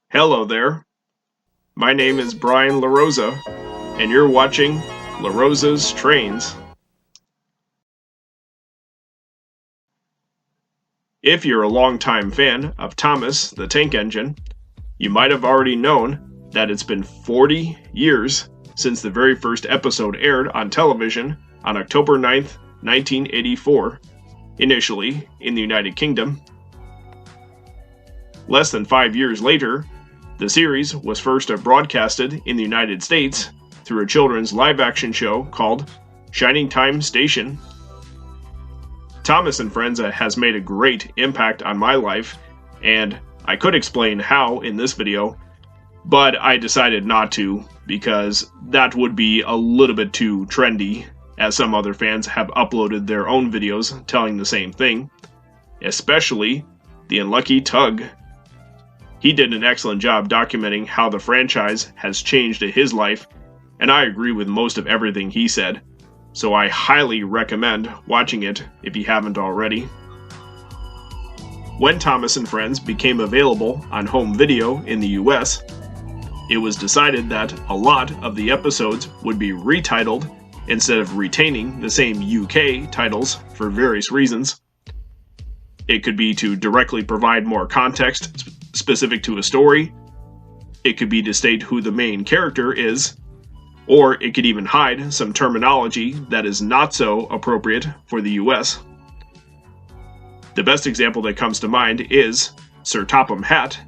Hello there. My name is Brian Rosa, and you're watching Rosa's Trains. If you're a longtime fan of Thomas the Tank Engine, you might have already known that it's been 40 years since the very first episode aired on television on October 9th, 1984, initially in the United Kingdom. Less than 5 years later, the series was first broadcasted in the United States through a children's live-action show called Shining Time Station. Thomas and Friends has made a great impact on my life, and I could explain how in this video, but I decided not to because that would be a little bit too trendy, as some other fans have uploaded their own videos telling the same thing, especially the unlucky Tug. He did an excellent job documenting how the franchise has changed his life, and I agree with most of everything he said, so I highly recommend watching it if you haven't already. When Thomas and Friends became available on home video in the US, it was decided that a lot of the episodes would be retitled instead of retaining the same UK titles for various reasons. It could be to directly provide more context specific to a story, it could be to state who the main character is, or it could even hide some terminology that is not so appropriate for the US. The best example that comes to mind is Sir Topham Hatt,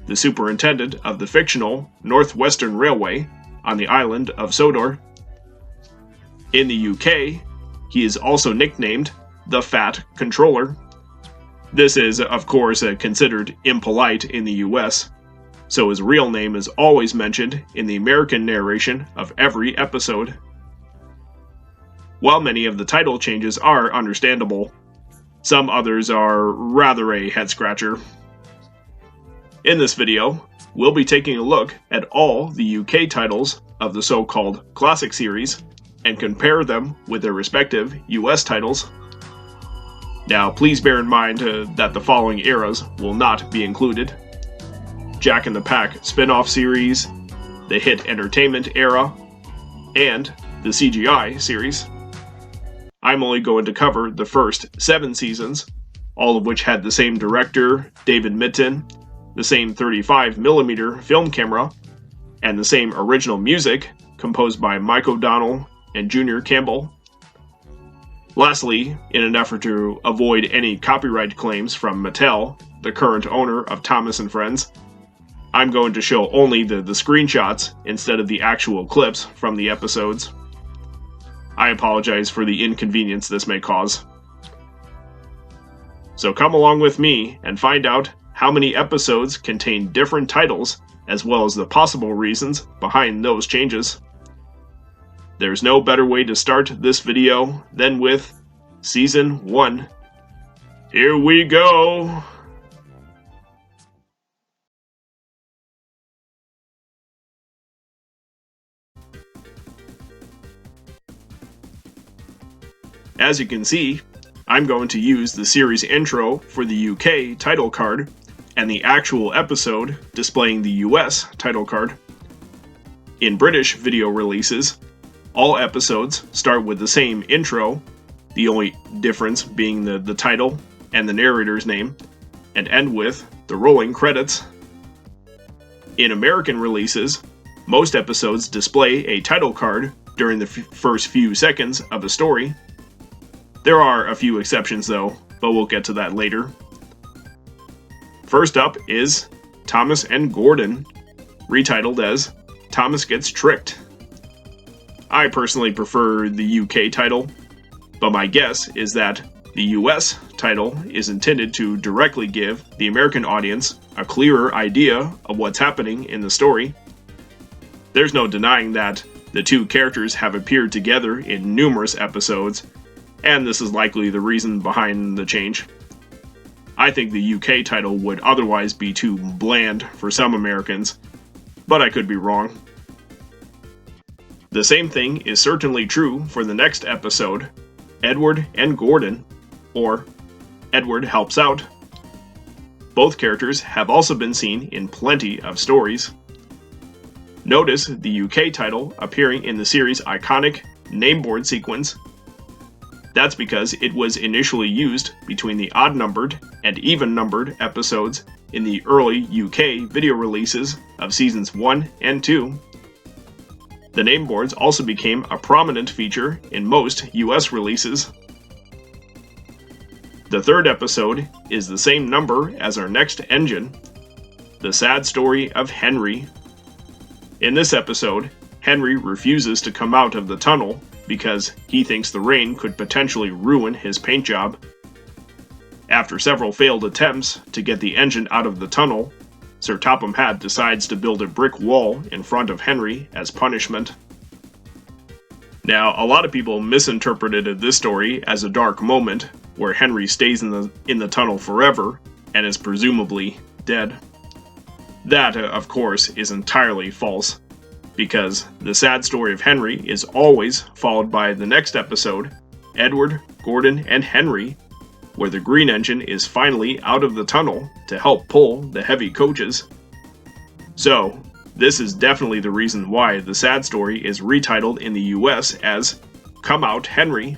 the superintendent of the fictional Northwestern Railway on the island of Sodor. In the UK, he is also nicknamed the Fat Controller. This is, of course, considered impolite in the US, so his real name is always mentioned in the American narration of every episode. While many of the title changes are understandable, some others are rather a head-scratcher. In this video, we'll be taking a look at all the UK titles of the so-called classic series and compare them with their respective US titles. Now, please bear in mind that the following eras will not be included: Jack and the Pack spin-off series, the hit entertainment era, and the CGI series. I'm only going to cover the first 7 seasons, all of which had the same director, David Mitton, the same 35mm film camera, and the same original music composed by Mike O'Donnell and Junior Campbell. Lastly, in an effort to avoid any copyright claims from Mattel, the current owner of Thomas and Friends, I'm going to show only the screenshots instead of the actual clips from the episodes. I apologize for the inconvenience this may cause. So come along with me and find out how many episodes contain different titles, as well as the possible reasons behind those changes. There's no better way to start this video than with Season 1. Here we go! As you can see, I'm going to use the series intro for the UK title card and the actual episode displaying the US title card. In British video releases, all episodes start with the same intro, the only difference being the title and the narrator's name, and end with the rolling credits. In American releases, most episodes display a title card during the first few seconds of a story. There are a few exceptions though, but we'll get to that later. First up is Thomas and Gordon, retitled as Thomas Gets Tricked. I personally prefer the UK title, but my guess is that the US title is intended to directly give the American audience a clearer idea of what's happening in the story. There's no denying that the two characters have appeared together in numerous episodes, and this is likely the reason behind the change. I think the UK title would otherwise be too bland for some Americans, but I could be wrong. The same thing is certainly true for the next episode, Edward and Gordon, or Edward Helps Out. Both characters have also been seen in plenty of stories. Notice the UK title appearing in the series' iconic nameboard sequence. That's because it was initially used between the odd-numbered and even-numbered episodes in the early UK video releases of seasons 1 and 2. The nameboards also became a prominent feature in most US releases. The third episode is the same number as our next engine, The Sad Story of Henry. In this episode, Henry refuses to come out of the tunnel because he thinks the rain could potentially ruin his paint job. After several failed attempts to get the engine out of the tunnel, Sir Topham Hatt decides to build a brick wall in front of Henry as punishment. Now, a lot of people misinterpreted this story as a dark moment where Henry stays in the tunnel forever and is presumably dead. That, of course, is entirely false, because The Sad Story of Henry is always followed by the next episode, Edward, Gordon, and Henry, where the green engine is finally out of the tunnel to help pull the heavy coaches. So, this is definitely the reason why The Sad Story is retitled in the US as Come Out Henry.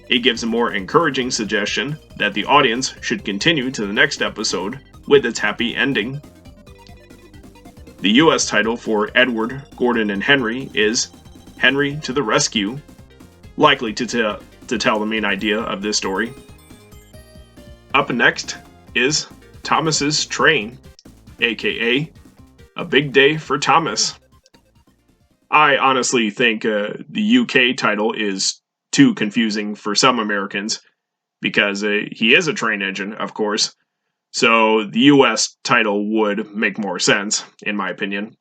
It gives a more encouraging suggestion that the audience should continue to the next episode with its happy ending. The US title for Edward, Gordon, and Henry is Henry to the Rescue, likely to tell the main idea of this story. Up next is Thomas's Train, aka A Big Day for Thomas. I honestly think the UK title is too confusing for some Americans, because he is a train engine, of course, so the US title would make more sense, in my opinion.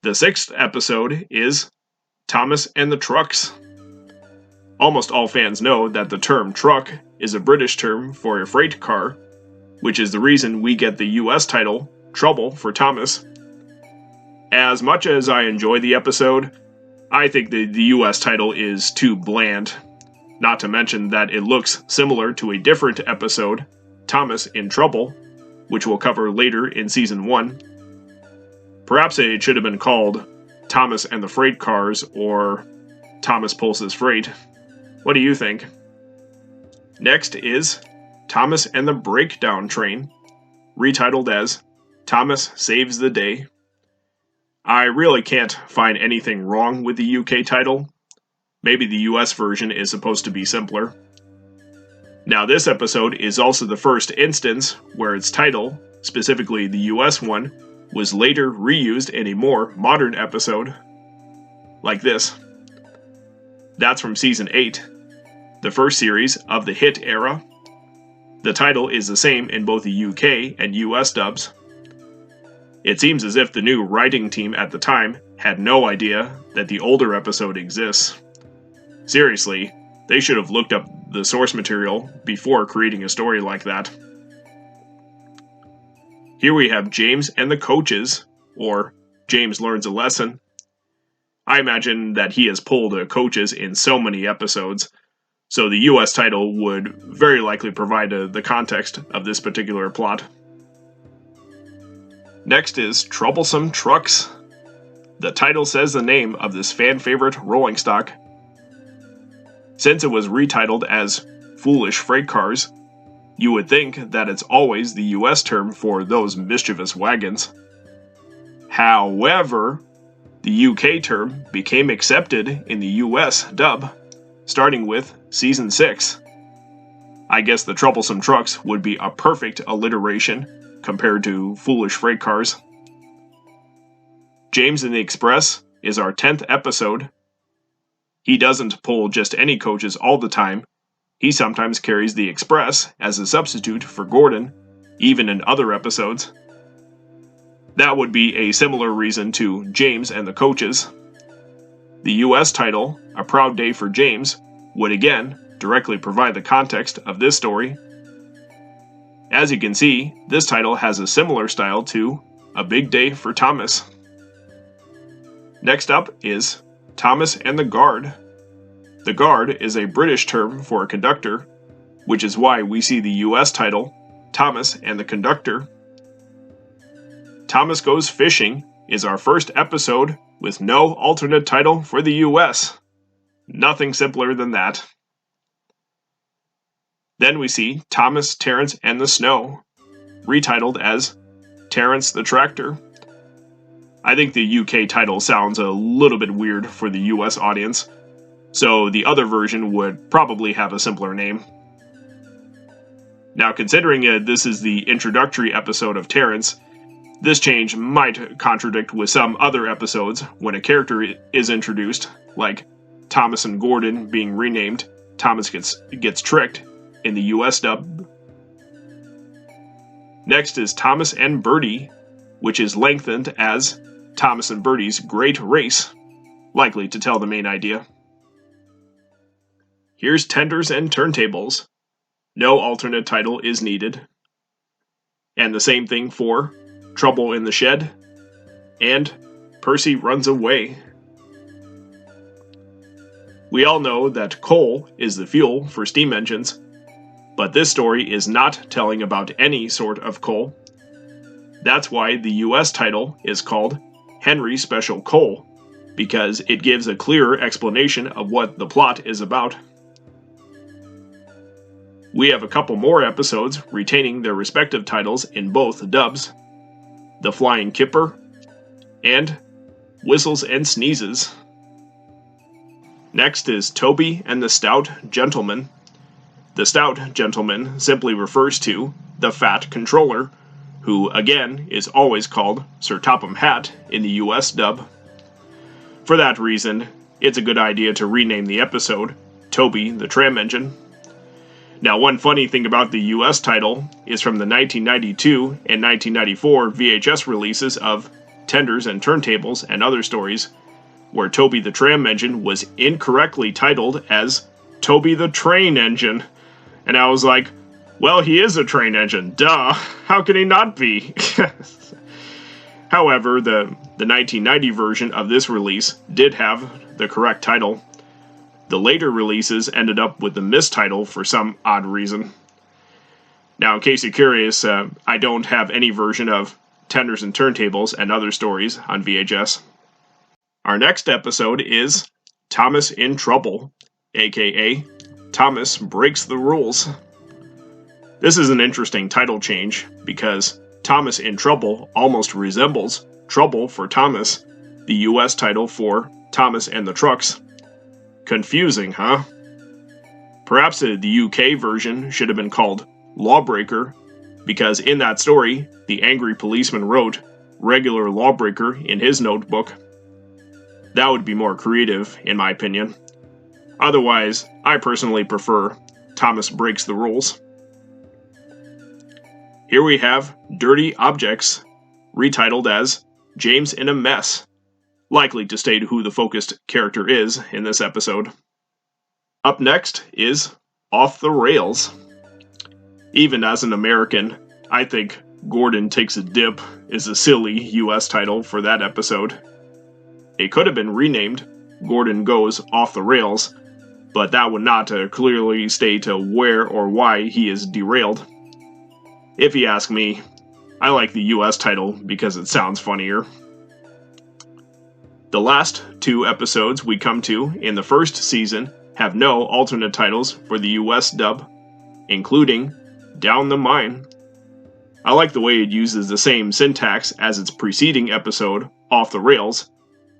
The sixth episode is Thomas and the Trucks. Almost all fans know that the term truck is a British term for a freight car, which is the reason we get the US title, Trouble for Thomas. As much as I enjoy the episode, I think the US title is too bland, not to mention that it looks similar to a different episode, Thomas in Trouble, which we'll cover later in Season 1. Perhaps it should have been called Thomas and the Freight Cars or Thomas Pulses Freight. What do you think? Next is Thomas and the Breakdown Train, retitled as Thomas Saves the Day. I really can't find anything wrong with the UK title. Maybe the US version is supposed to be simpler. Now, this episode is also the first instance where its title, specifically the US one, was later reused in a more modern episode. Like this. That's from Season 8, the first series of the hit era. The title is the same in both the UK and US dubs. It seems as if the new writing team at the time had no idea that the older episode exists. Seriously, they should have looked up the source material before creating a story like that. Here we have James and the Coaches, or James Learns a Lesson. I imagine that he has pulled coaches in so many episodes, so the US title would very likely provide the context of this particular plot. Next is Troublesome Trucks. The title says the name of this fan-favorite rolling stock. Since it was retitled as Foolish Freight Cars, you would think that it's always the US term for those mischievous wagons. However, the UK term became accepted in the US dub, starting with Season 6. I guess the Troublesome Trucks would be a perfect alliteration compared to Foolish Freight Cars. James and the Express is our 10th episode. He doesn't pull just any coaches all the time. He sometimes carries the Express as a substitute for Gordon, even in other episodes. That would be a similar reason to James and the Coaches. The US title, A Proud Day for James, would again directly provide the context of this story. As you can see, this title has a similar style to A Big Day for Thomas. Next up is Thomas and the Guard. The Guard is a British term for a conductor, which is why we see the US title, Thomas and the Conductor. Thomas Goes Fishing is our first episode with no alternate title for the US. Nothing simpler than that. Then we see Thomas, Terrence, and the Snow, retitled as Terrence the Tractor. I think the UK title sounds a little bit weird for the US audience, so the other version would probably have a simpler name. Now, considering this is the introductory episode of Terrence, this change might contradict with some other episodes when a character is introduced, like Thomas and Gordon being renamed Thomas Gets Tricked in the US dub. Next is Thomas and Bertie, which is lengthened as Thomas and Bertie's Great Race, likely to tell the main idea. Here's Tenders and Turntables. No alternate title is needed. And the same thing for Trouble in the Shed and Percy Runs Away. We all know that coal is the fuel for steam engines, but this story is not telling about any sort of coal. That's why the US title is called Henry Special Coal, because it gives a clearer explanation of what the plot is about. We have a couple more episodes retaining their respective titles in both dubs: The Flying Kipper and Whistles and Sneezes. Next is Toby and the Stout Gentleman. The Stout Gentleman simply refers to the Fat Controller, who again is always called Sir Topham Hatt in the US dub. For that reason, it's a good idea to rename the episode Toby the Tram Engine. Now, one funny thing about the US title is from the 1992 and 1994 VHS releases of Tenders and Turntables and Other Stories, where Toby the Tram Engine was incorrectly titled as Toby the Train Engine. And I was like, well, he is a train engine, duh, how can he not be? However, the 1990 version of this release did have the correct title. The later releases ended up with the mistitle for some odd reason. Now, in case you're curious, I don't have any version of Tenders and Turntables and Other Stories on VHS. Our next episode is Thomas in Trouble, aka Thomas Breaks the Rules. This is an interesting title change because Thomas in Trouble almost resembles Trouble for Thomas, the US title for Thomas and the Trucks. Confusing, huh? Perhaps the UK version should have been called Lawbreaker, because in that story, the angry policeman wrote regular lawbreaker in his notebook. That would be more creative, in my opinion. Otherwise, I personally prefer Thomas Breaks the Rules. Here we have Dirty Objects, retitled as James in a Mess, likely to state who the focused character is in this episode. Up next is Off the Rails. Even as an American, I think Gordon Takes a Dip is a silly US title for that episode. It could have been renamed Gordon Goes Off the Rails, but that would not clearly state where or why he is derailed. If you ask me, I like the US title because it sounds funnier. The last two episodes we come to in the first season have no alternate titles for the US dub, including Down the Mine. I like the way it uses the same syntax as its preceding episode, Off the Rails,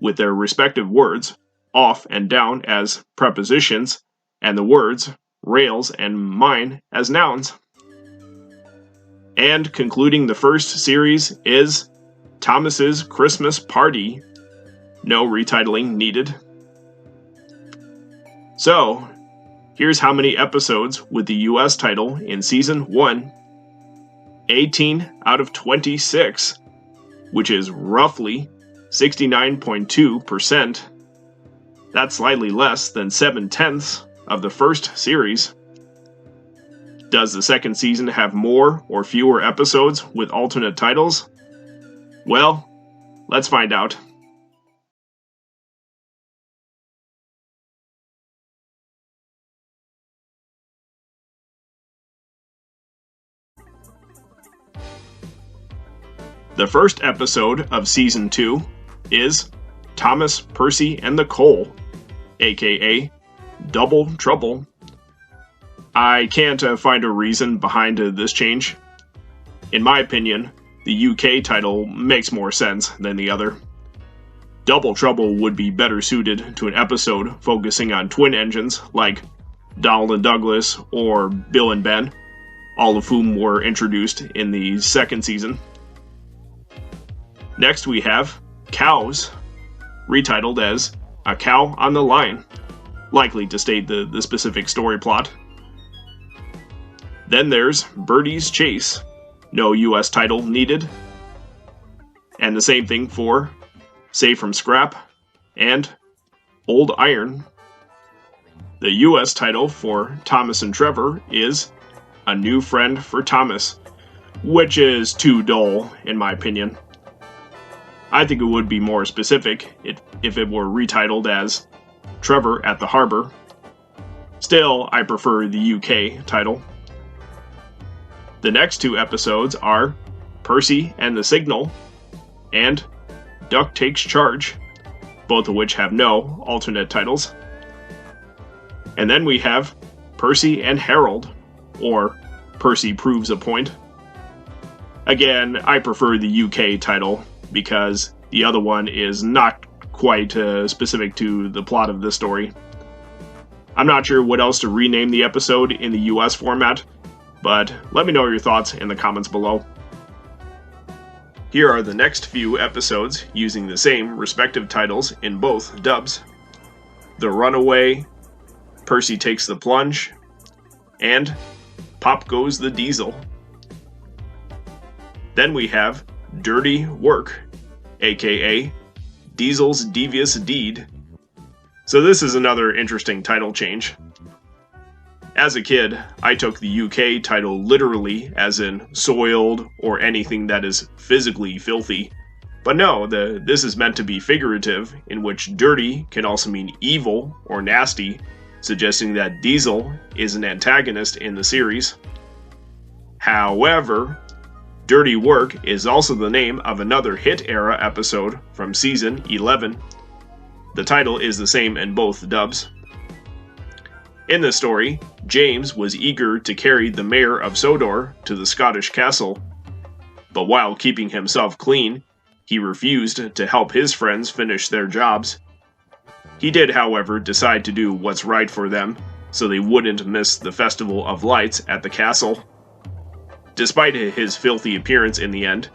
with their respective words, off and down as prepositions, and the words rails and mine as nouns. And concluding the first series is Thomas's Christmas Party. No retitling needed. So, here's how many episodes with the US title in Season 1. 18 out of 26, which is roughly 69.2%. That's slightly less than 7/10 of the first series. Does the second season have more or fewer episodes with alternate titles? Well, let's find out. The first episode of Season 2 is Thomas, Percy, and the Coal, aka Double Trouble. I can't find a reason behind this change. In my opinion, the UK title makes more sense than the other. Double Trouble would be better suited to an episode focusing on twin engines like Donald and Douglas or Bill and Ben, all of whom were introduced in the second season. Next we have Cows, retitled as A Cow on the Line, likely to state the specific story plot. Then there's Birdie's Chase, no US title needed. And the same thing for Save from Scrap and Old Iron. The US title for Thomas and Trevor is A New Friend for Thomas, which is too dull in my opinion. I think it would be more specific if it were retitled as Trevor at the Harbor. Still, I prefer the UK title. The next two episodes are Percy and the Signal and Duck Takes Charge, both of which have no alternate titles. And then we have Percy and Harold, or Percy Proves a Point. Again, I prefer the UK title because the other one is not quite specific to the plot of this story. I'm not sure what else to rename the episode in the US format, but let me know your thoughts in the comments below. Here are the next few episodes using the same respective titles in both dubs. The Runaway, Percy Takes the Plunge, and Pop Goes the Diesel. Then we have Dirty Work, aka Diesel's Devious Deed. So this is another interesting title change. As a kid, I took the UK title literally as in soiled or anything that is physically filthy. But no, this is meant to be figurative, in which dirty can also mean evil or nasty, suggesting that Diesel is an antagonist in the series. However, Dirty Work is also the name of another hit-era episode from Season 11. The title is the same in both dubs. In the story, James was eager to carry the mayor of Sodor to the Scottish castle, but while keeping himself clean, he refused to help his friends finish their jobs. He did, however, decide to do what's right for them, so they wouldn't miss the Festival of Lights at the castle. Despite his filthy appearance in the end,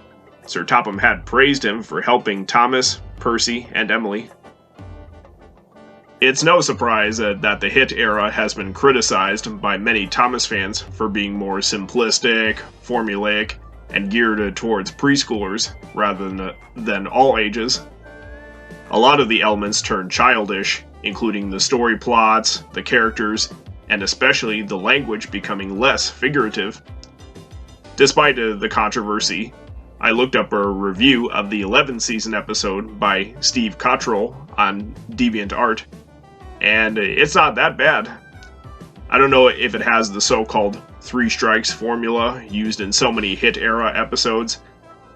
Sir Topham Hatt praised him for helping Thomas, Percy, and Emily. It's no surprise that the hit era has been criticized by many Thomas fans for being more simplistic, formulaic, and geared towards preschoolers rather than all ages. A lot of the elements turn childish, including the story plots, the characters, and especially the language becoming less figurative. Despite the controversy, I looked up a review of the 11th season episode by Steve Cottrell on DeviantArt, and it's not that bad. I don't know if it has the so-called 3 strikes formula used in so many hit-era episodes,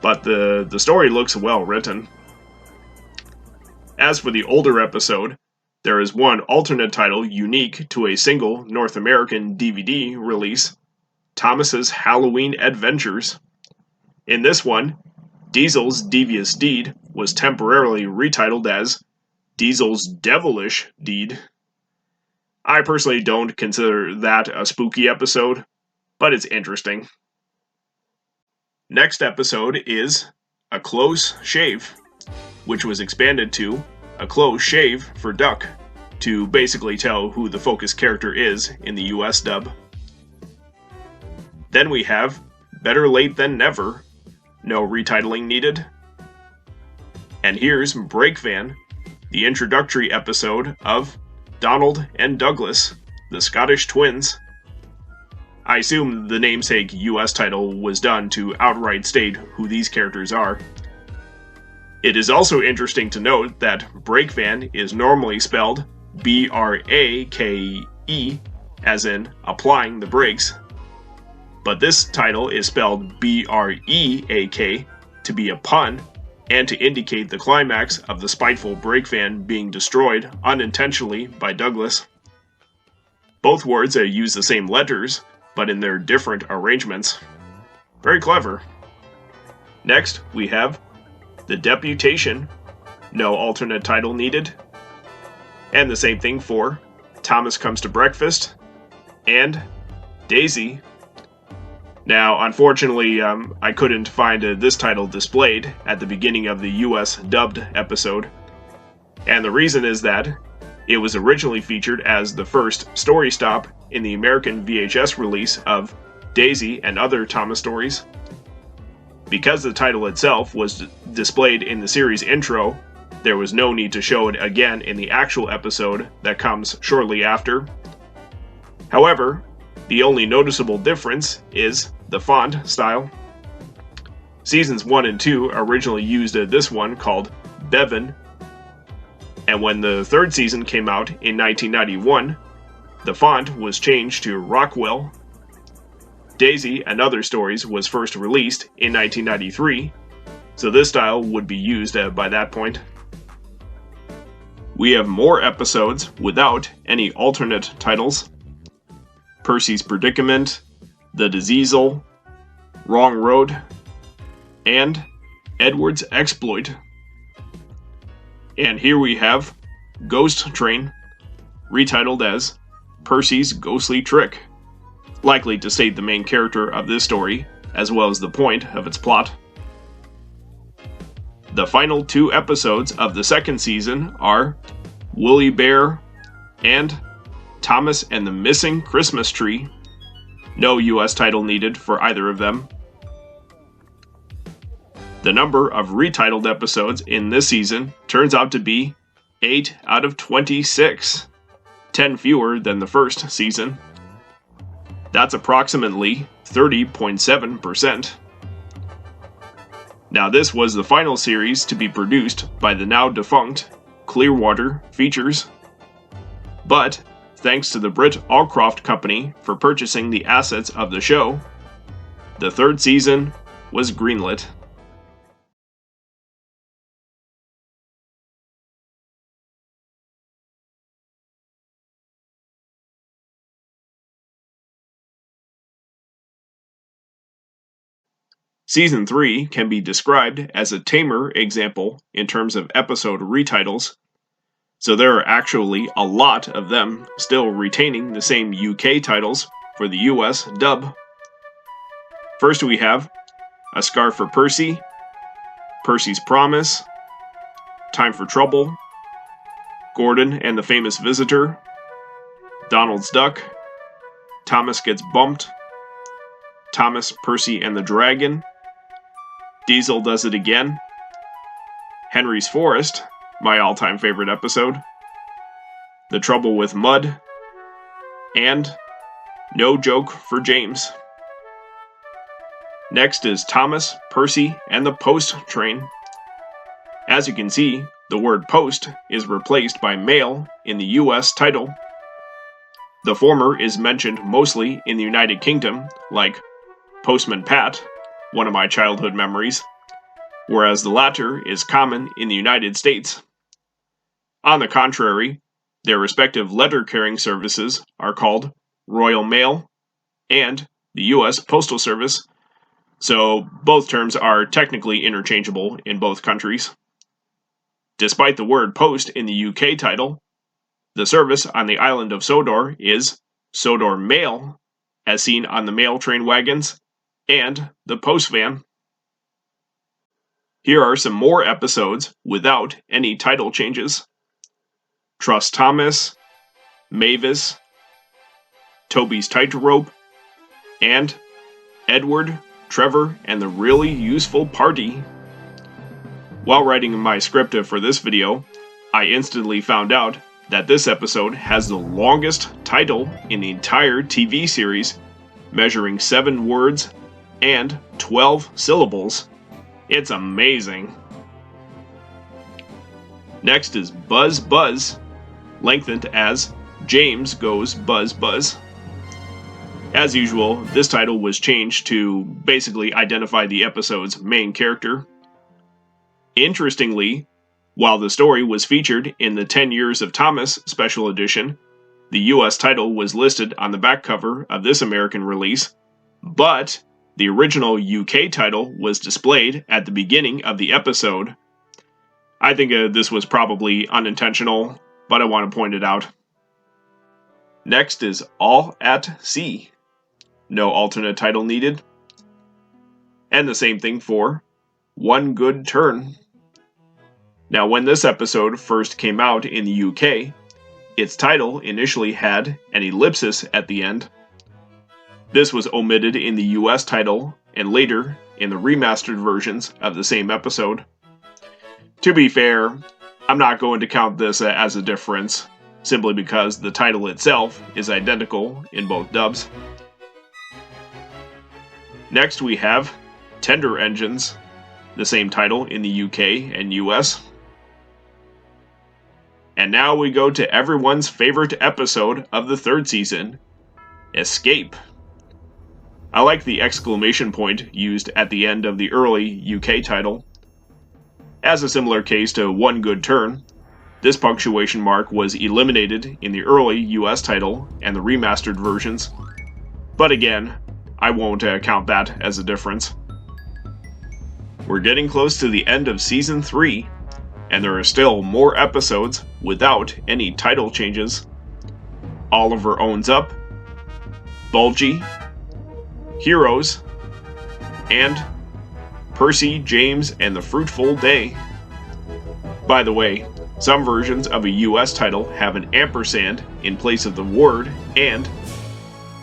but the story looks well written. As for the older episode, there is one alternate title unique to a single North American DVD release, Thomas's Halloween Adventures. In this one, Diesel's Devious Deed was temporarily retitled as Diesel's Devilish Deed. I personally don't consider that a spooky episode, but it's interesting. Next episode is A Close Shave, which was expanded to A Close Shave for Duck, to basically tell who the focus character is in the US dub. Then we have Better Late Than Never, no retitling needed. And here's Break Van, the introductory episode of Donald and Douglas, the Scottish twins. I assume the namesake US title was done to outright state who these characters are. It is also interesting to note that Break Van is normally spelled B-R-A-K-E, as in applying the brakes, but this title is spelled B-R-E-A-K, to be a pun and to indicate the climax of the spiteful Breakfan being destroyed unintentionally by Douglas. Both words use the same letters, but in their different arrangements. Very clever. Next, we have The Deputation, no alternate title needed. And the same thing for Thomas Comes to Breakfast and Daisy. Now, unfortunately, I couldn't find this title displayed at the beginning of the US dubbed episode. And the reason is that it was originally featured as the first story stop in the American VHS release of Daisy and Other Thomas Stories. Because the title itself was displayed in the series intro, there was no need to show it again in the actual episode that comes shortly after. However, the only noticeable difference is the font style. Seasons 1 and 2 originally used this one called Bevan, and when the third season came out in 1991, the font was changed to Rockwell. Daisy and Other Stories was first released in 1993, so this style would be used by that point. We have more episodes without any alternate titles. Percy's Predicament, The Diseasel, Wrong Road, and Edward's Exploit. And here we have Ghost Train, retitled as Percy's Ghostly Trick, likely to state the main character of this story, as well as the point of its plot. The final 2 episodes of the second season are Woolly Bear and Thomas and the Missing Christmas Tree. No US title needed for either of them. The number of retitled episodes in this season turns out to be 8 out of 26, 10 fewer than the first season. That's approximately 30.7%. Now, this was the final series to be produced by the now defunct Clearwater Features. But, thanks to the Britt Allcroft Company for purchasing the assets of the show, the third season was greenlit. Season 3 can be described as a tamer example in terms of episode retitles, so there are actually a lot of them still retaining the same UK titles for the US dub. First we have A Scar for Percy, Percy's Promise, Time for Trouble, Gordon and the Famous Visitor, Donald's Duck, Thomas Gets Bumped, Thomas, Percy and the Dragon, Diesel Does It Again, Henry's Forest, my all-time favorite episode, The Trouble with Mud, and No Joke for James. Next is Thomas, Percy, and the Post Train. As you can see, the word post is replaced by mail in the US title. The former is mentioned mostly in the United Kingdom, like Postman Pat, one of my childhood memories, whereas the latter is common in the United States. On the contrary, their respective letter-carrying services are called Royal Mail and the U.S. Postal Service, so both terms are technically interchangeable in both countries. Despite the word post in the UK title, the service on the island of Sodor is Sodor Mail, as seen on the mail train wagons and the post van. Here are some more episodes without any title changes. Trust Thomas, Mavis, Toby's Tightrope, and Edward, Trevor, and the Really Useful Party. While writing my script for this video, I instantly found out that this episode has the longest title in the entire TV series, measuring 7 words and 12 syllables. It's amazing. Next is Buzz Buzz, lengthened as James Goes Buzz Buzz. As usual, this title was changed to basically identify the episode's main character. Interestingly, while the story was featured in the 10 Years of Thomas special edition, the US title was listed on the back cover of this American release, but the original UK title was displayed at the beginning of the episode. I think this was probably unintentional, but I want to point it out. Next is All at Sea. No alternate title needed. And the same thing for One Good Turn. Now, when this episode first came out in the UK, its title initially had an ellipsis at the end. This was omitted in the US title and later in the remastered versions of the same episode. To be fair, I'm not going to count this as a difference, simply because the title itself is identical in both dubs. Next we have Tender Engines, the same title in the UK and US. And now we go to everyone's favorite episode of the third season, Escape. I like the exclamation point used at the end of the early UK title. As a similar case to One Good Turn, this punctuation mark was eliminated in the early US title and the remastered versions. But again, I won't count that as a difference. We're getting close to the end of Season 3, and there are still more episodes without any title changes. Oliver Owns Up, Bulgy, Heroes, and Percy, James, and the Fruitful Day. By the way, some versions of a US title have an ampersand in place of the word and,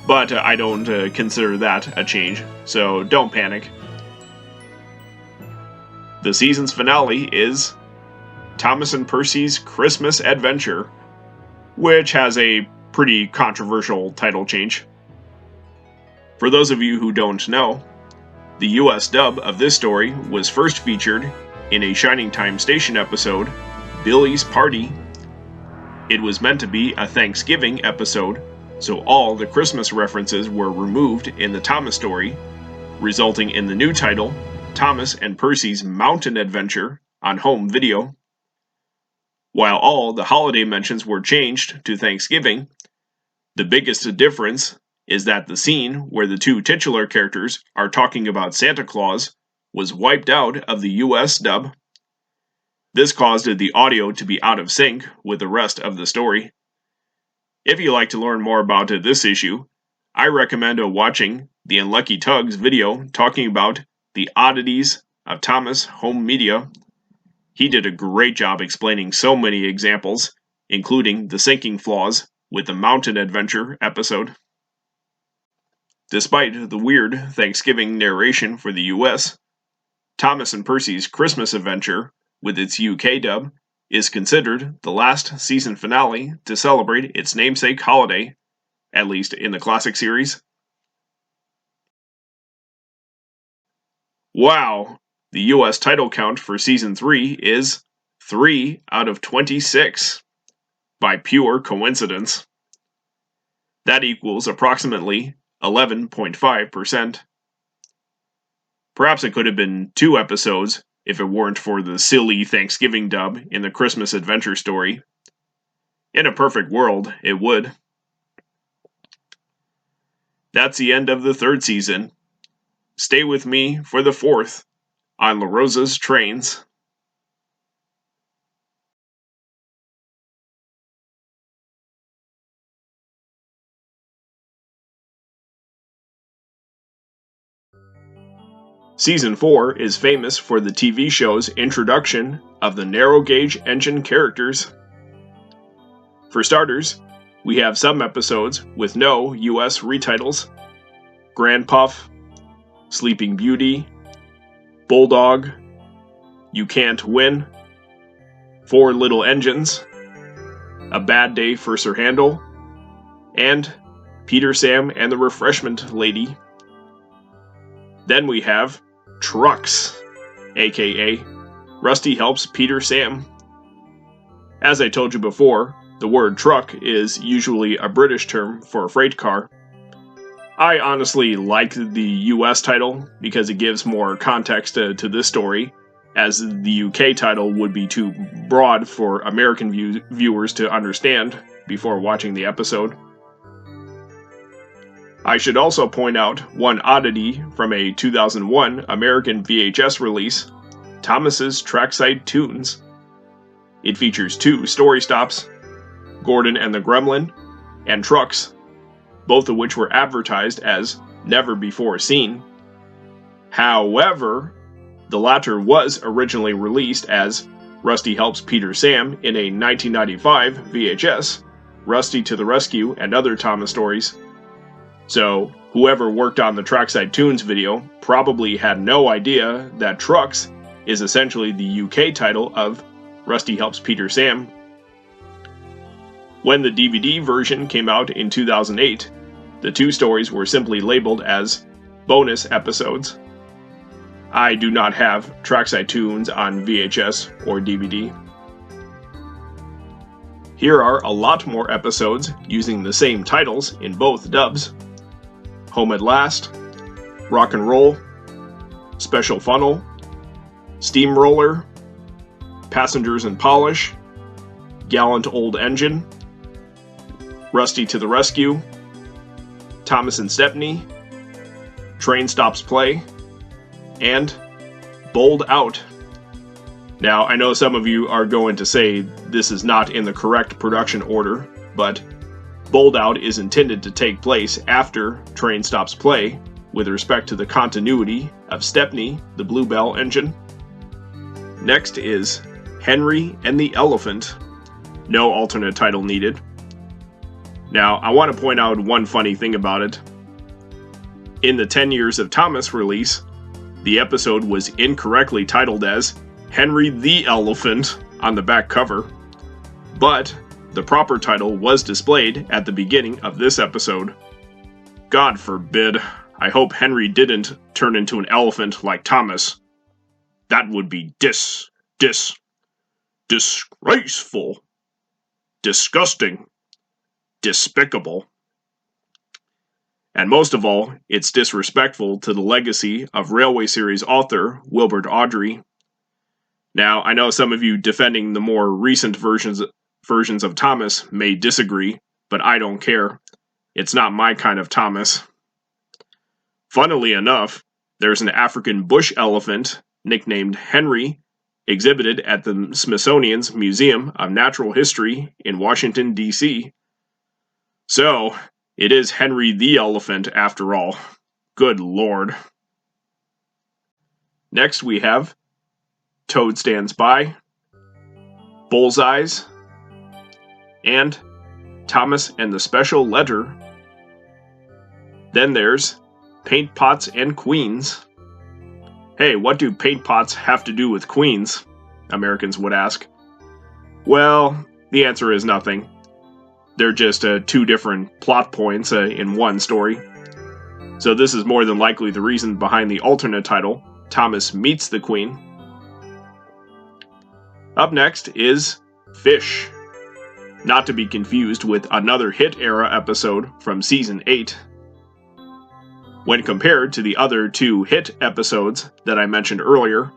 but I don't consider that a change, so don't panic. The season's finale is Thomas and Percy's Christmas Adventure, which has a pretty controversial title change. For those of you who don't know, the US dub of this story was first featured in a Shining Time Station episode, Billy's Party. It was meant to be a Thanksgiving episode, so all the Christmas references were removed in the Thomas story, resulting in the new title, Thomas and Percy's Mountain Adventure, on home video. While all the holiday mentions were changed to Thanksgiving, the biggest difference is that the scene where the two titular characters are talking about Santa Claus was wiped out of the US dub. This caused the audio to be out of sync with the rest of the story. If you'd like to learn more about this issue, I recommend watching the Unlucky Tugs video talking about the oddities of Thomas home media. He did a great job explaining so many examples, including the syncing flaws with the Mountain Adventure episode. Despite the weird Thanksgiving narration for the US, Thomas and Percy's Christmas Adventure, with its UK dub, is considered the last season finale to celebrate its namesake holiday, at least in the classic series. Wow! The US title count for Season 3 is 3 out of 26, by pure coincidence. That equals approximately 11.5%. Perhaps it could have been 2 episodes if it weren't for the silly Thanksgiving dub in the Christmas Adventure story. In a perfect world, it would. That's the end of the third season. Stay with me for the fourth on La Rosa's Trains. Season 4 is famous for the TV show's introduction of the narrow gauge engine characters. For starters, we have some episodes with no US retitles: Grand Puff, Sleeping Beauty, Bulldog, You Can't Win, Four Little Engines, A Bad Day for Sir Handel, and Peter, Sam, and the Refreshment Lady. Then we have Trucks, aka Rusty Helps Peter Sam. As I told you before, the word truck is usually a British term for a freight car. I honestly like the US title because it gives more context to this story, as the UK title would be too broad for American viewers to understand before watching the episode. I should also point out one oddity from a 2001 American VHS release, Thomas's Trackside Tunes. It features 2 story stops, Gordon and the Gremlin, and Trucks, both of which were advertised as never before seen. However, the latter was originally released as Rusty Helps Peter Sam in a 1995 VHS, Rusty to the Rescue and Other Thomas Stories. So, whoever worked on the Trackside Tunes video probably had no idea that Trucks is essentially the UK title of Rusty Helps Peter Sam. When the DVD version came out in 2008, the 2 stories were simply labeled as bonus episodes. I do not have Trackside Tunes on VHS or DVD. Here are a lot more episodes using the same titles in both dubs: Home at Last, Rock and Roll, Special Funnel, Steamroller, Passengers and Polish, Gallant Old Engine, Rusty to the Rescue, Thomas and Stepney, Train Stops Play, and Bowled Out. Now, I know some of you are going to say this is not in the correct production order, but Bowled Out is intended to take place after Train Stops Play with respect to the continuity of Stepney, the Bluebell engine. Next is Henry and the Elephant. No alternate title needed. Now, I want to point out one funny thing about it. In the 10 Years of Thomas release, the episode was incorrectly titled as Henry the Elephant on the back cover, but the proper title was displayed at the beginning of this episode. God forbid, I hope Henry didn't turn into an elephant like Thomas. That would be disgraceful, disgusting, despicable. And most of all, it's disrespectful to the legacy of Railway Series author Wilbert Awdry. Now, I know some of you defending the more recent versions of Thomas may disagree, but I don't care. It's not my kind of Thomas. Funnily enough, there's an African bush elephant nicknamed Henry exhibited at the Smithsonian's Museum of Natural History in Washington, D.C. So, it is Henry the Elephant after all. Good Lord. Next we have Toad Stands By, Bullseyes, and Thomas and the Special Letter. Then there's Paint Pots and Queens. Hey, what do paint pots have to do with queens? Americans would ask. Well, the answer is nothing. They're just 2 different plot points in one story. So this is more than likely the reason behind the alternate title, Thomas Meets the Queen. Up next is Fish. Not to be confused with another Hit Era episode from Season 8. When compared to the other 2 Hit episodes that I mentioned earlier,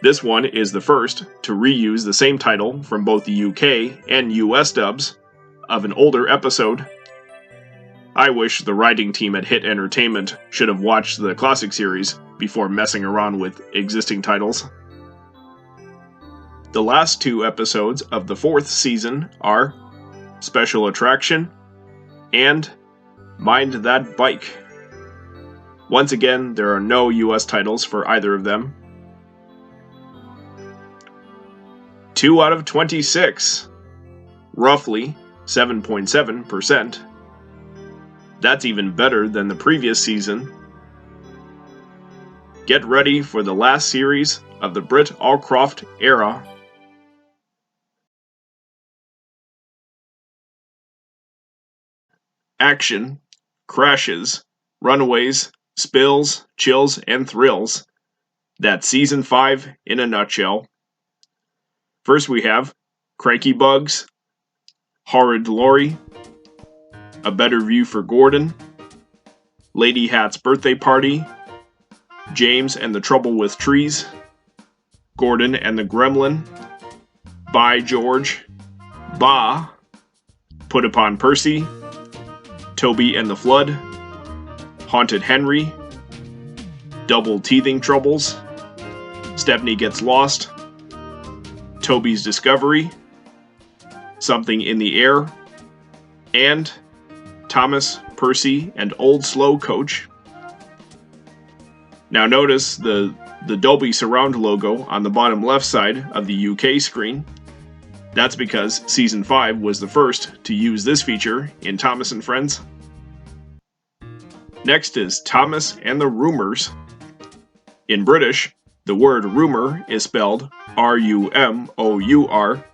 this one is the first to reuse the same title from both the UK and US dubs of an older episode. I wish the writing team at Hit Entertainment should have watched the classic series before messing around with existing titles. The last 2 episodes of the 4th season are Special Attraction and Mind That Bike. Once again, there are no US titles for either of them. 2 out of 26. Roughly 7.7%. That's even better than the previous season. Get ready for the last series of the Britt Allcroft era. Action, crashes, runaways, spills, chills, and thrills. That's Season 5 in a nutshell. First we have Cranky Bugs, Horrid Lori, A Better View for Gordon, Lady Hat's Birthday Party, James and the Trouble with Trees, Gordon and the Gremlin, By George, Bah, Put Upon Percy, Toby and the Flood, Haunted Henry, Double Teething Troubles, Stepney Gets Lost, Toby's Discovery, Something in the Air, and Thomas, Percy, and Old Slow Coach. Now notice the Dolby Surround logo on the bottom left side of the UK screen. That's because Season 5 was the first to use this feature in Thomas and Friends. Next is Thomas and the Rumours. In British, the word rumour is spelled R-U-M-O-U-R,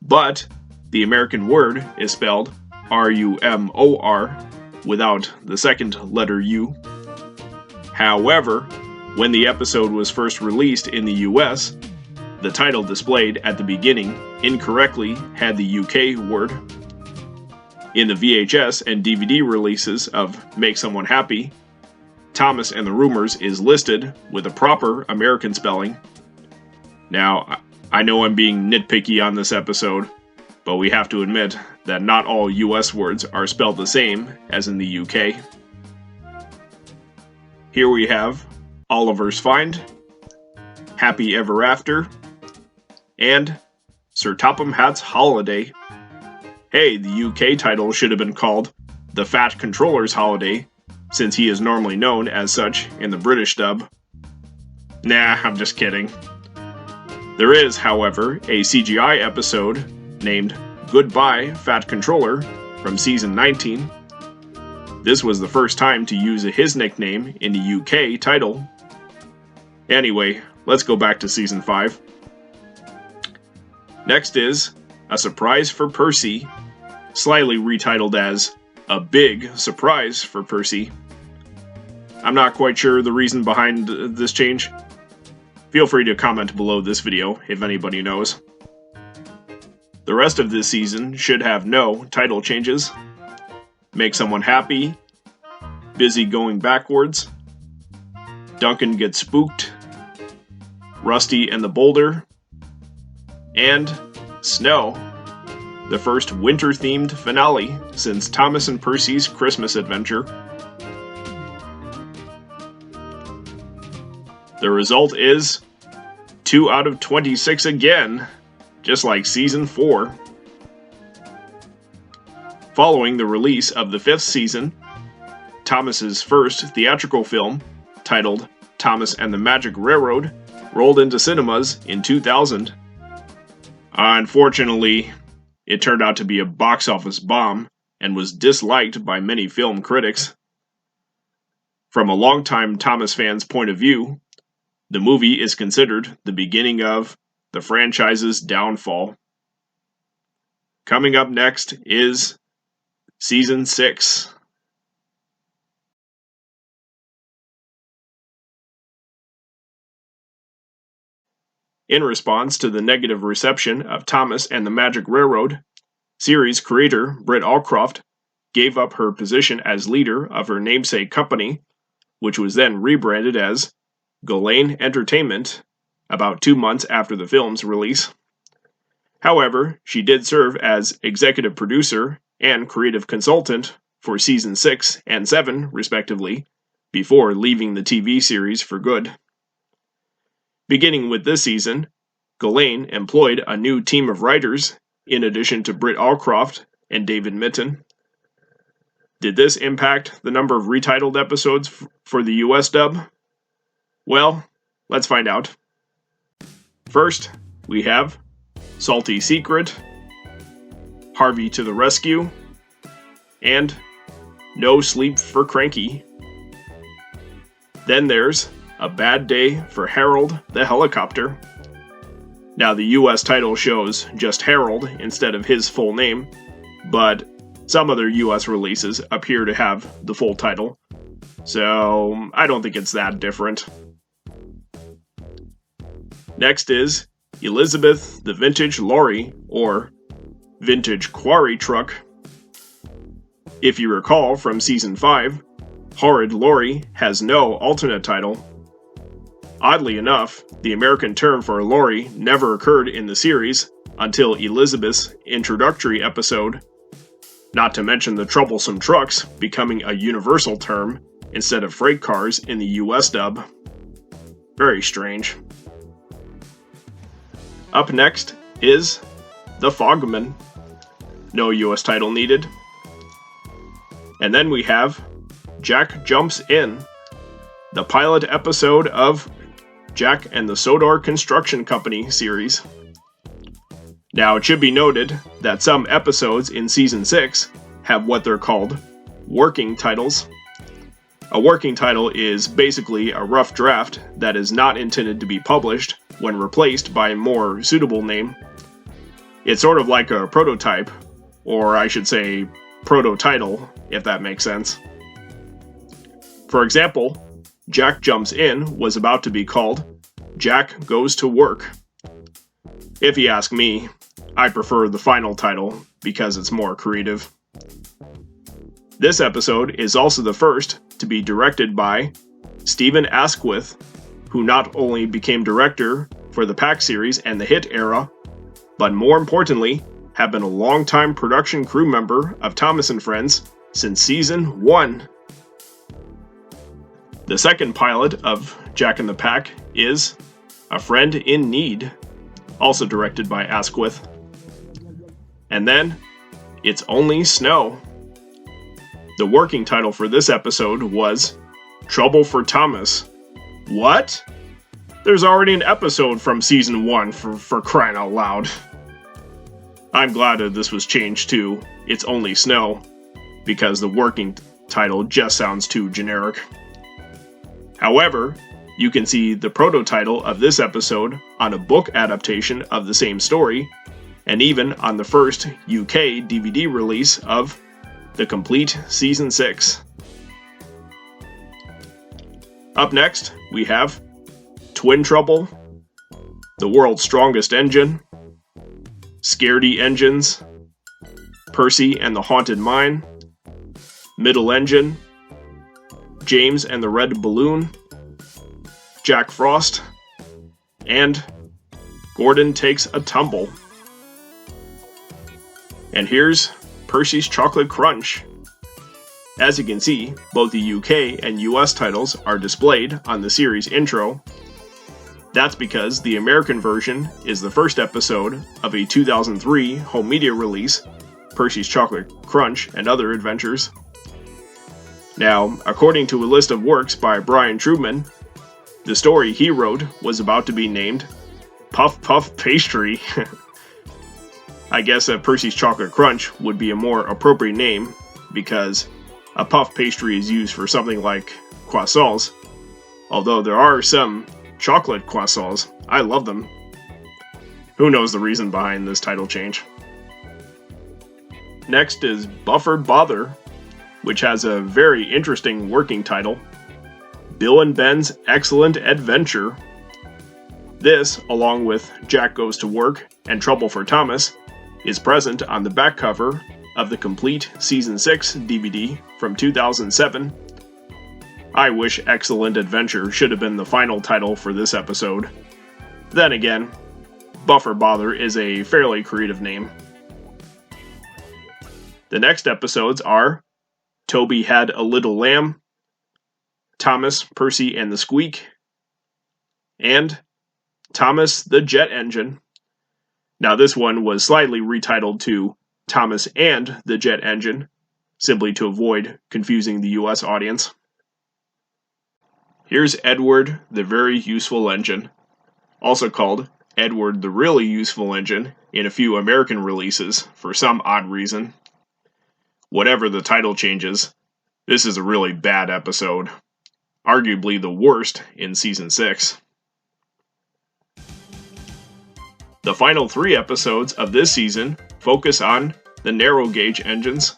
but the American word is spelled R-U-M-O-R without the second letter U. However, when the episode was first released in the US, the title displayed at the beginning incorrectly had the UK word. In the VHS and DVD releases of Make Someone Happy, Thomas and the Rumours is listed with a proper American spelling. Now, I know I'm being nitpicky on this episode, but we have to admit that not all US words are spelled the same as in the UK. Here we have Oliver's Find, Happy Ever After, and Sir Topham Hatt's Holiday. Hey, the UK title should have been called The Fat Controller's Holiday, since he is normally known as such in the British dub. Nah, I'm just kidding. There is, however, a CGI episode named Goodbye, Fat Controller from Season 19. This was the first time to use his nickname in the UK title. Anyway, let's go back to Season 5. Next is A Surprise for Percy, slightly retitled as A Big Surprise for Percy. I'm not quite sure the reason behind this change. Feel free to comment below this video if anybody knows. The rest of this season should have no title changes. Make Someone Happy, Busy Going Backwards, Duncan Gets Spooked, Rusty and the Boulder, and Snow, the first winter-themed finale since Thomas and Percy's Christmas adventure. The result is 2 out of 26 again, just like Season 4. Following the release of the 5th season, Thomas's first theatrical film, titled Thomas and the Magic Railroad, rolled into cinemas in 2000. Unfortunately, it turned out to be a box office bomb and was disliked by many film critics. From a longtime Thomas fan's point of view, the movie is considered the beginning of the franchise's downfall. Coming up next is Season 6. In response to the negative reception of Thomas and the Magic Railroad, series creator Britt Allcroft gave up her position as leader of her namesake company, which was then rebranded as Ghislaine Entertainment, about 2 months after the film's release. However, she did serve as executive producer and creative consultant for Season 6 and 7, respectively, before leaving the TV series for good. Beginning with this season, Ghislaine employed a new team of writers, in addition to Britt Allcroft and David Mitton. Did this impact the number of retitled episodes for the US dub? Well, let's find out. First, we have Salty Secret, Harvey to the Rescue, and No Sleep for Cranky. Then there's A Bad Day for Harold the Helicopter. Now the US title shows just Harold instead of his full name, but some other US releases appear to have the full title, so I don't think it's that different. Next is Elizabeth the Vintage Lorry, or Vintage Quarry Truck. If you recall from Season 5, Horrid Lorry has no alternate title. Oddly enough, the American term for lorry never occurred in the series until Elizabeth's introductory episode, not to mention the troublesome trucks becoming a universal term instead of freight cars in the US dub. Very strange. Up next is The Fogman. No US title needed. And then we have Jack Jumps In, the pilot episode of Jack and the Sodor Construction Company series. Now, it should be noted that some episodes in Season 6 have what they're called working titles. A working title is basically a rough draft that is not intended to be published when replaced by a more suitable name. It's sort of like a prototype, or I should say proto-title, if that makes sense. For example, Jack Jumps In was about to be called Jack Goes to Work. If you ask me, I prefer the final title because it's more creative. This episode is also the first to be directed by Stephen Asquith, who not only became director for the Pack series and the Hit era, but more importantly, have been a longtime production crew member of Thomas & Friends since Season 1. The second pilot of Jack and the Pack is A Friend in Need, also directed by Asquith. And then, It's Only Snow. The working title for this episode was Trouble for Thomas. What? There's already an episode from Season 1 for crying out loud. I'm glad that this was changed to It's Only Snow, because the working title just sounds too generic. However, you can see the proto-title of this episode on a book adaptation of the same story, and even on the first UK DVD release of the complete Season 6. Up next, we have Twin Trouble, The World's Strongest Engine, Scaredy Engines, Percy and the Haunted Mine, Middle Engine, James and the Red Balloon, Jack Frost, and Gordon Takes a Tumble. And here's Percy's Chocolate Crunch. As you can see, both the UK and US titles are displayed on the series intro. That's because the American version is the first episode of a 2003 home media release, Percy's Chocolate Crunch and Other Adventures. Now, according to a list of works by Brian Truman, the story he wrote was about to be named Puff Puff Pastry. I guess Percy's Chocolate Crunch would be a more appropriate name, because a puff pastry is used for something like croissants, although there are some chocolate croissants. I love them. Who knows the reason behind this title change? Next is Buffered Bother, which has a very interesting working title, Bill and Ben's Excellent Adventure. This, along with Jack Goes to Work and Trouble for Thomas, is present on the back cover of the complete Season 6 DVD from 2007. I wish Excellent Adventure should have been the final title for this episode. Then again, Buffer Bother is a fairly creative name. The next episodes are Toby Had a Little Lamb, Thomas, Percy, and the Squeak, and Thomas the Jet Engine. Now this one was slightly retitled to Thomas and the Jet Engine, simply to avoid confusing the US audience. Here's Edward the Very Useful Engine, also called Edward the Really Useful Engine in a few American releases for some odd reason. Whatever the title changes, this is a really bad episode, arguably the worst in Season 6. The final 3 episodes of this season focus on the narrow gauge engines.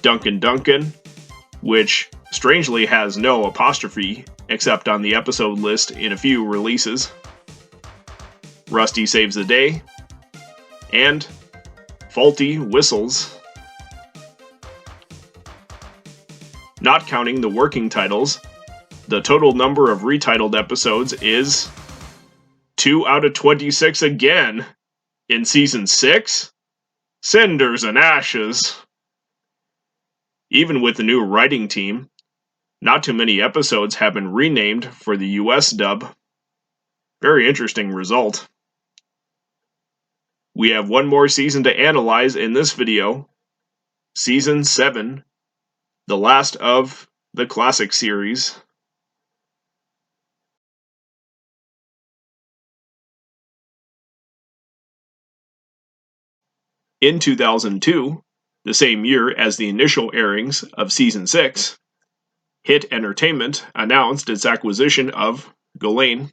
Duncan Duncan, which strangely has no apostrophe except on the episode list in a few releases. Rusty Saves the Day, and Faulty Whistles. Not counting the working titles, The total number of retitled episodes is 2 out of 26 again. In Season 6? Cinders and ashes. Even with the new writing team, not too many episodes have been renamed for the US dub. Very interesting result. We have one more season to analyze in this video. Season 7, the last of the classic series. In 2002, the same year as the initial airings of Season 6, Hit Entertainment announced its acquisition of Ghislaine.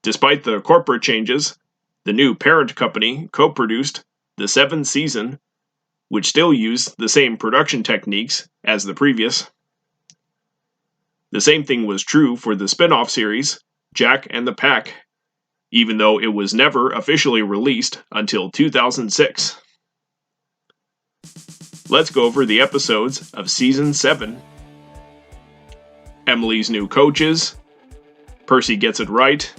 Despite the corporate changes, the new parent company co-produced the 7th season, which still used the same production techniques as the previous. The same thing was true for the spin-off series, Jack and the Pack, even though it was never officially released until 2006. Let's go over the episodes of Season 7. Emily's New Coaches, Percy Gets It Right,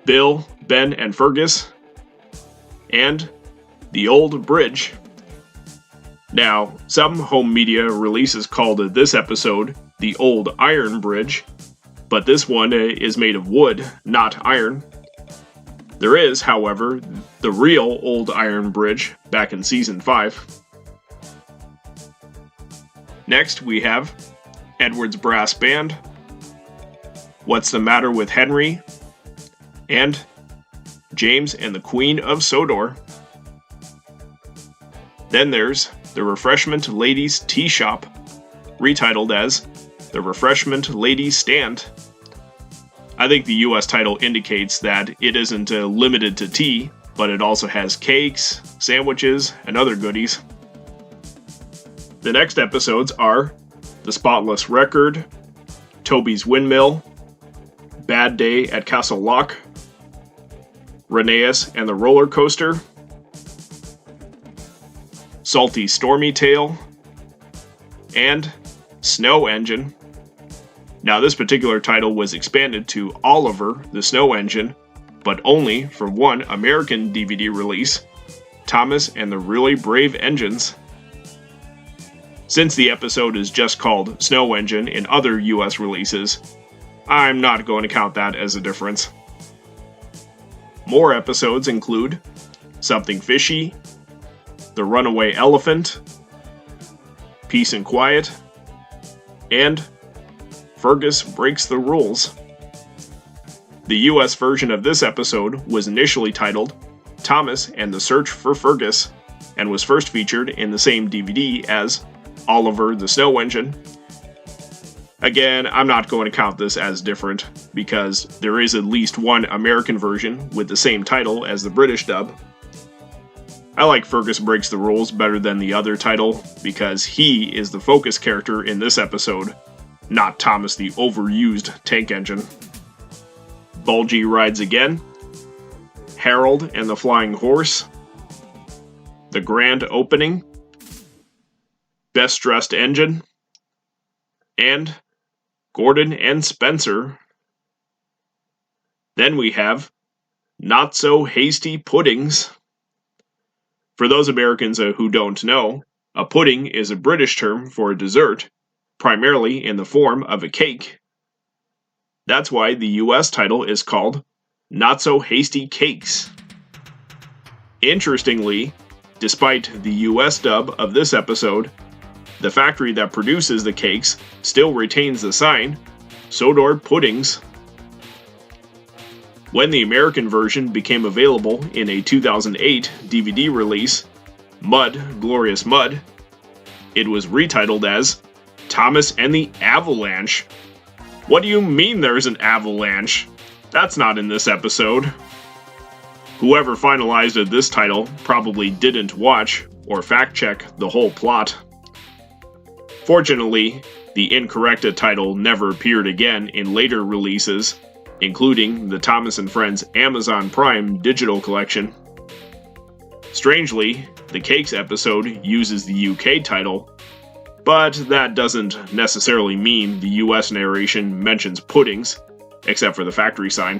Bill, Ben, and Fergus, and The Old Bridge. Now, some home media releases called this episode The Old Iron Bridge, but this one is made of wood, not iron. There is, however, the real Old Iron Bridge back in Season 5. Next, we have Edward's Brass Band, What's the Matter with Henry, and James and the Queen of Sodor. Then there's The Refreshment Ladies' Tea Shop, retitled as The Refreshment Ladies' Stand. I think the US title indicates that it isn't limited to tea, but it also has cakes, sandwiches, and other goodies. The next episodes are The Spotless Record, Toby's Windmill, Bad Day at Castle Lock, Rheneas and the Roller Coaster, Salty Stormy Tale, and Snow Engine. Now, this particular title was expanded to Oliver the Snow Engine, but only for one American DVD release, Thomas and the Really Brave Engines. Since the episode is just called Snow Engine in other US releases, I'm not going to count that as a difference. More episodes include Something Fishy, The Runaway Elephant, Peace and Quiet, and Fergus Breaks the Rules. The US version of this episode was initially titled Thomas and the Search for Fergus, and was first featured in the same DVD as Oliver the Snow Engine. Again, I'm not going to count this as different, because there is at least one American version with the same title as the British dub. I like Fergus Breaks the Rules better than the other title, because he is the focus character in this episode, not Thomas the overused tank engine. Bulgy Rides Again, Harold and the Flying Horse, The Grand Opening, Best Dressed Engine, and Gordon and Spencer. Then we have Not So Hasty Puddings. For those Americans who don't know, a pudding is a British term for a dessert, primarily in the form of a cake. That's why the US title is called Not So Hasty Cakes. Interestingly, despite the US dub of this episode, the factory that produces the cakes still retains the sign, Sodor Puddings. When the American version became available in a 2008 DVD release, Mud, Glorious Mud, it was retitled as Thomas and the Avalanche. What do you mean there's an avalanche? That's not in this episode. Whoever finalized this title probably didn't watch or fact-check the whole plot. Fortunately, the incorrect title never appeared again in later releases, including the Thomas & Friends Amazon Prime digital collection. Strangely, the Cakes episode uses the UK title, but that doesn't necessarily mean the US narration mentions puddings, except for the factory sign.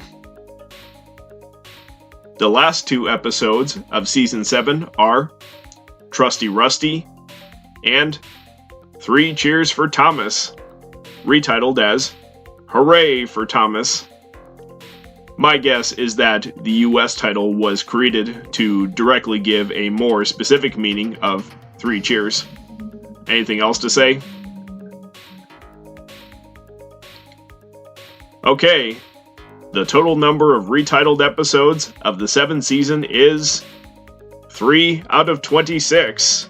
The last 2 episodes of Season 7 are Trusty Rusty and 3 Cheers for Thomas, retitled as Hooray for Thomas. My guess is that the US title was created to directly give a more specific meaning of 3 cheers. Anything else to say? Okay, the total number of retitled episodes of the 7th season is 3 out of 26.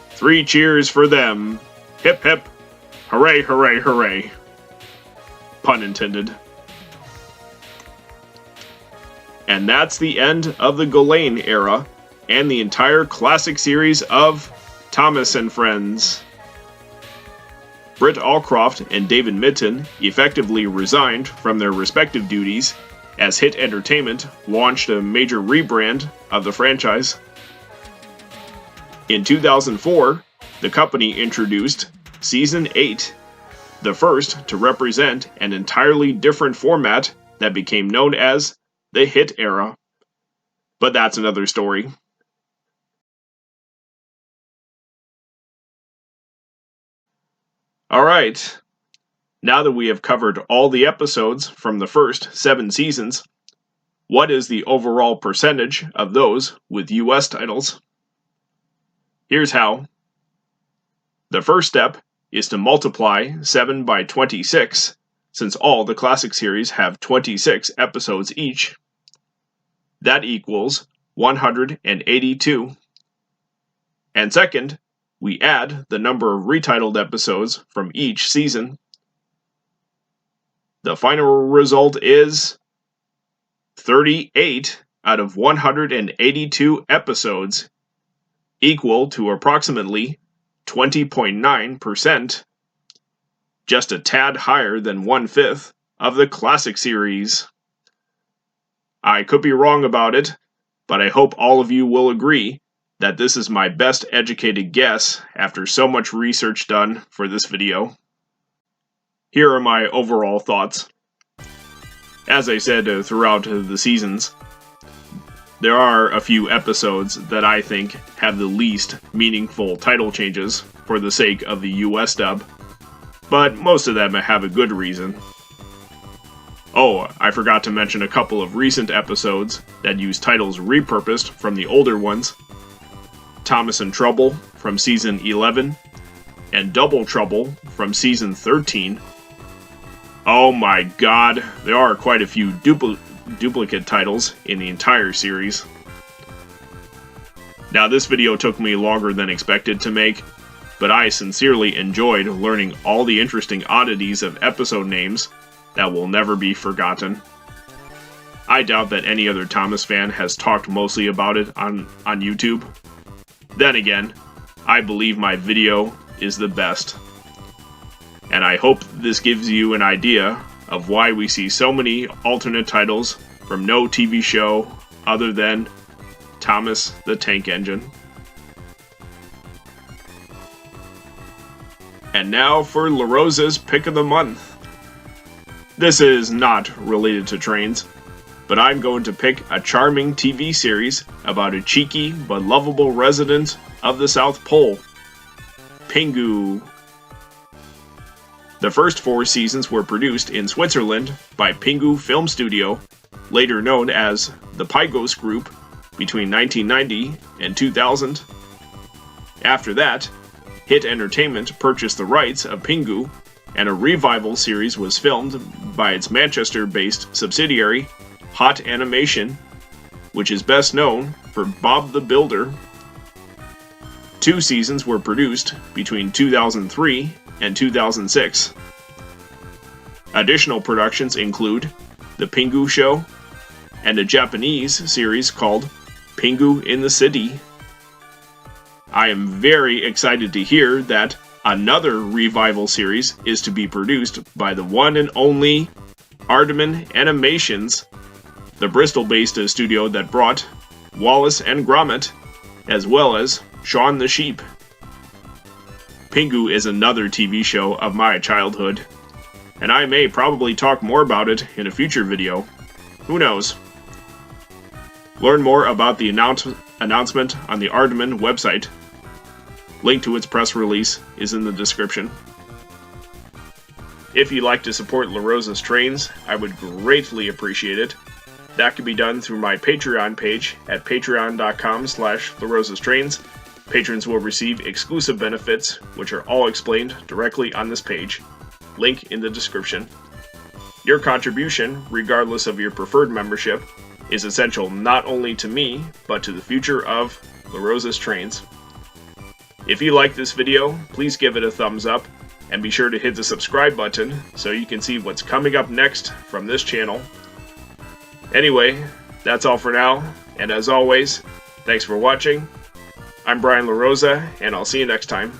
3 cheers for them. Hip hip. Hooray, hooray, hooray. Pun intended. And that's the end of the Ghislaine era and the entire classic series of Thomas and Friends. Britt Allcroft and David Mitton effectively resigned from their respective duties as Hit Entertainment launched a major rebrand of the franchise. In 2004, the company introduced Season 8, the first to represent an entirely different format that became known as the Hit Era. But that's another story. Alright, now that we have covered all the episodes from the first 7 seasons, what is the overall percentage of those with US titles? Here's how. The first step is to multiply 7 by 26, since all the classic series have 26 episodes each. That equals 182. And second, we add the number of retitled episodes from each season. The final result is 38 out of 182 episodes, equal to approximately 20.9%, just a tad higher than 1/5 of the classic series. I could be wrong about it, but I hope all of you will agree that this is my best educated guess after so much research done for this video. Here are my overall thoughts. As I said throughout the seasons, there are a few episodes that I think have the least meaningful title changes for the sake of the US dub, but most of them have a good reason. Oh, I forgot to mention a couple of recent episodes that use titles repurposed from the older ones. Thomas in Trouble from Season 11, and Double Trouble from Season 13. Oh my god, there are quite a few duplicate titles in the entire series. Now this video took me longer than expected to make, but I sincerely enjoyed learning all the interesting oddities of episode names that will never be forgotten. I doubt that any other Thomas fan has talked mostly about it on YouTube. Then again, I believe my video is the best. And I hope this gives you an idea of why we see so many alternate titles from no TV show other than Thomas the Tank Engine. And now for La Rosa's Pick of the Month. This is not related to trains, but I'm going to pick a charming TV series about a cheeky but lovable resident of the South Pole, Pingu. The first 4 seasons were produced in Switzerland by Pingu Film Studio, later known as the Pygos Group, between 1990 and 2000. After that, Hit Entertainment purchased the rights of Pingu, and a revival series was filmed by its Manchester-based subsidiary, Hot Animation, which is best known for Bob the Builder. 2 seasons were produced between 2003 and 2006. Additional productions include The Pingu Show and a Japanese series called Pingu in the City. I am very excited to hear that another revival series is to be produced by the one and only Aardman Animations, the Bristol-based studio that brought Wallace and Gromit, as well as Shaun the Sheep. Pingu is another TV show of my childhood, and I may probably talk more about it in a future video. Who knows? Learn more about the announcement on the Aardman website. Link to its press release is in the description. If you'd like to support La Rosa's Trains, I would greatly appreciate it. That can be done through my Patreon page at patreon.com/LaRosasTrains. Patrons will receive exclusive benefits, which are all explained directly on this page. Link in the description. Your contribution, regardless of your preferred membership, is essential not only to me, but to the future of La Rosa's Trains. If you like this video, please give it a thumbs up, and be sure to hit the subscribe button so you can see what's coming up next from this channel. Anyway, that's all for now, and as always, thanks for watching. I'm Brian La Rosa, and I'll see you next time.